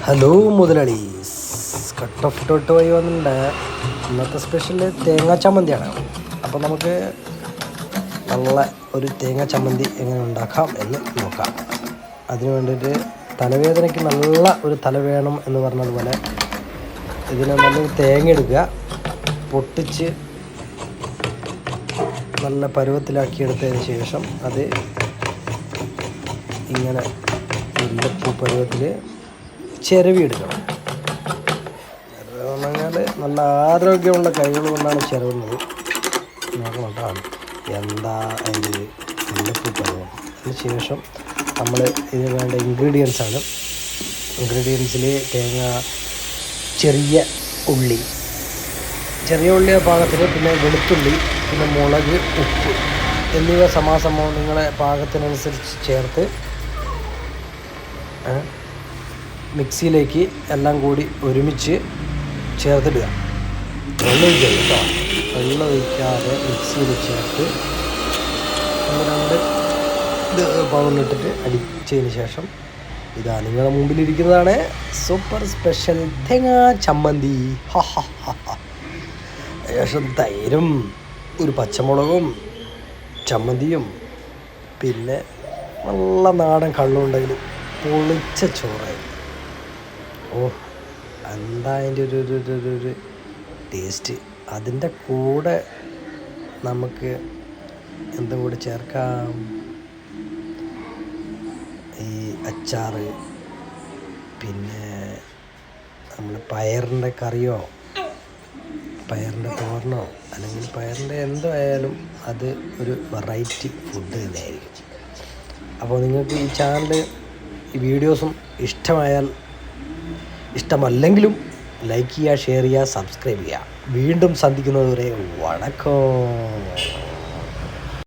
Hello മുതലാളീസ്, cut off taught വഴി വന്നിട്ടുണ്ട്. ഇന്നത്തെ സ്പെഷ്യൽ തേങ്ങാ ചമ്മന്തിയാണ്. അപ്പോൾ നമുക്ക് നല്ല ഒരു തേങ്ങാ ചമ്മന്തി എങ്ങനെ ഉണ്ടാക്കാം എന്ന് നോക്കാം. അതിന് വേണ്ടിയിട്ട് തലവേദനയ്ക്ക് നല്ല ഒരു തല വേണം എന്ന് പറഞ്ഞതുപോലെ ഇതിനെ നല്ലൊരു തേങ്ങ എടുക്കുക, പൊട്ടിച്ച് നല്ല പരുവത്തിലാക്കിയെടുത്തതിന് ശേഷം അത് ഇങ്ങനെ ഉരുളപ്പൂ പരുവത്തിൽ ചിരവിയെടുക്കണം. ചിരവെന്ന് പറഞ്ഞാൽ നല്ല ആരോഗ്യമുള്ള കൈകൾ കൊണ്ടാണ് ചിരവുന്നത്. നോക്കണം കേട്ടോ, എന്താ അതിൽ ഉരുളപ്പൂ പരുവം. അതിന് ശേഷം നമ്മൾ ഇതിന് വേണ്ട ഇൻഗ്രീഡിയൻസാണ്. ഇൻഗ്രീഡിയൻസിൽ തേങ്ങ, ചെറിയ ഉള്ളി പാകത്തിന്, പിന്നെ വെളുത്തുള്ളി, പിന്നെ മുളക്, ഉപ്പ് എന്നിവ സമാസമം നിങ്ങളെ പാകത്തിനനുസരിച്ച് ചേർത്ത് മിക്സിയിലേക്ക് എല്ലാം കൂടി ഒരുമിച്ച് ചേർത്തിടുക. വെള്ളം ഒഴിക്കുക കേട്ടോ, വെള്ളം ഒഴിക്കാതെ മിക്സിയിൽ ചേർത്ത് രണ്ട് ഇത് പവനിട്ടിട്ട് അടിച്ചതിന് ശേഷം ഇതാ നിങ്ങളുടെ മുമ്പിലിരിക്കുന്നതാണ് സൂപ്പർ സ്പെഷ്യൽ തേങ്ങാ ചമ്മന്തി. ശേഷം തൈരും ഒരു പച്ചമുളകും ചമ്മന്തിയും പിന്നെ നല്ല നാടൻ കള്ളുണ്ടെങ്കിൽ പൊളിച്ച ചോറായി. എന്താ അതിൻ്റെ ഒരു ടേസ്റ്റ്. അതിൻ്റെ കൂടെ നമുക്ക് എന്തും കൂടി ചേർക്കാം, ഈ അച്ചാറ്, പിന്നെ നമ്മൾ പയറിൻ്റെ കറിയോ പയറിൻ്റെ തോരനോ അല്ലെങ്കിൽ പയറിൻ്റെ എന്തോ ആയാലും അത് ഒരു വെറൈറ്റി ഫുഡ് തന്നെയായിരിക്കും. അപ്പോൾ നിങ്ങൾക്ക് ഈ ചാനൽ, ഈ വീഡിയോസും ഇഷ്ടമായാൽ, ഇഷ്ടമല്ലെങ്കിലും ലൈക്ക് ചെയ്യുക, ഷെയർ ചെയ്യുക, സബ്സ്ക്രൈബ് ചെയ്യുക. വീണ്ടും സന്ധിക്കുന്നതുവരെ വണക്കം.